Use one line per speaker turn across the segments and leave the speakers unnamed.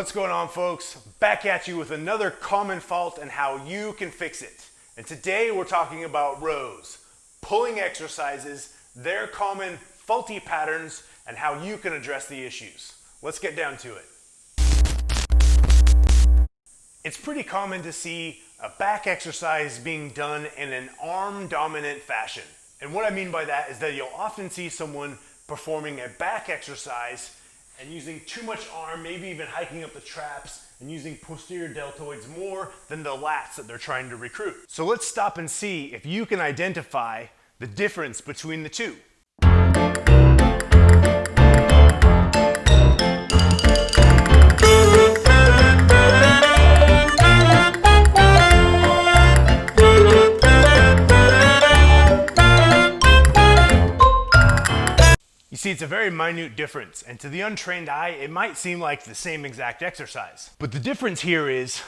What's going on, folks? Back at you with another common fault and how you can fix it. And today we're talking about rows, pulling exercises, their common faulty patterns, and how you can address the issues. Let's get down to it. It's pretty common to see a back exercise being done in an arm-dominant fashion. And what I mean by that is that you'll often see someone performing a back exercise and using too much arm, maybe even hiking up the traps and using posterior deltoids more than the lats that they're trying to recruit. So let's stop and see if you can identify the difference between the two. You see, it's a very minute difference, and to the untrained eye, it might seem like the same exact exercise. But the difference here is,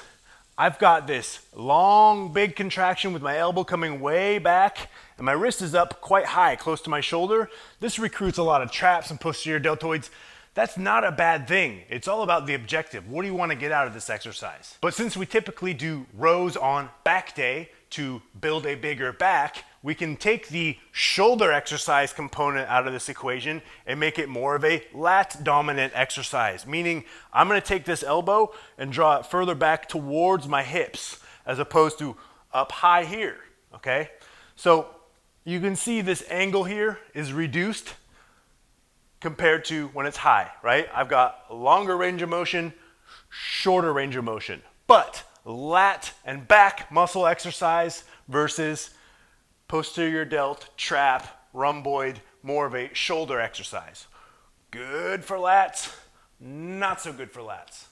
I've got this long, big contraction with my elbow coming way back, and my wrist is up quite high, close to my shoulder. This recruits a lot of traps and posterior deltoids. That's not a bad thing. It's all about the objective. What do you want to get out of this exercise? But since we typically do rows on back day to build a bigger back, we can take the shoulder exercise component out of this equation and make it more of a lat dominant exercise, meaning I'm going to take this elbow and draw it further back towards my hips as opposed to up high here, okay? So you can see this angle here is reduced compared to when it's high, right? I've got a longer range of motion, shorter range of motion, but lat and back muscle exercise versus posterior delt, trap, rhomboid, more of a shoulder exercise. Good for lats, not so good for lats.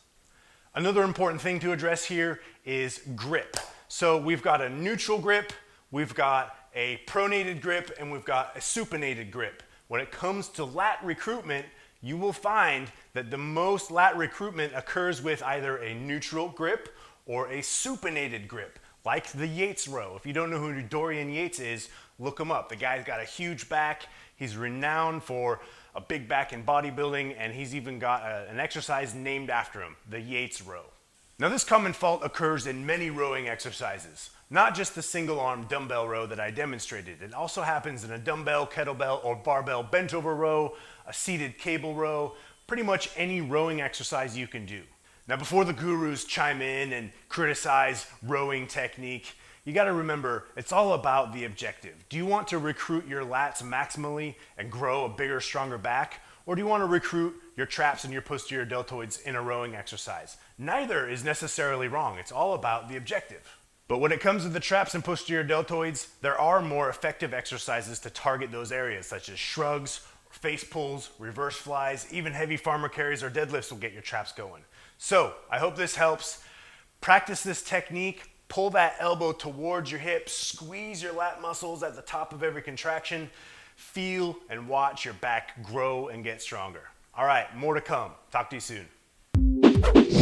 Another important thing to address here is grip. So we've got a neutral grip, we've got a pronated grip, and we've got a supinated grip. When it comes to lat recruitment, you will find that the most lat recruitment occurs with either a neutral grip or a supinated grip, like the Yates row. If you don't know who Dorian Yates is, look him up. The guy's got a huge back. He's renowned for a big back in bodybuilding, and he's even got an exercise named after him, the Yates row. Now, this common fault occurs in many rowing exercises, not just the single arm dumbbell row that I demonstrated. It also happens in a dumbbell, kettlebell, or barbell bent over row, a seated cable row, pretty much any rowing exercise you can do. Now, before the gurus chime in and criticize rowing technique, you got to remember it's all about the objective. Do you want to recruit your lats maximally and grow a bigger, stronger back? Or do you want to recruit your traps and your posterior deltoids in a rowing exercise? Neither is necessarily wrong. It's all about the objective. But when it comes to the traps and posterior deltoids, there are more effective exercises to target those areas, such as shrugs, face pulls, reverse flies, even heavy farmer carries or deadlifts will get your traps going. So I hope this helps. Practice this technique. Pull that elbow towards your hips. Squeeze your lat muscles at the top of every contraction. Feel and watch your back grow and get stronger. All right, more to come. Talk to you soon.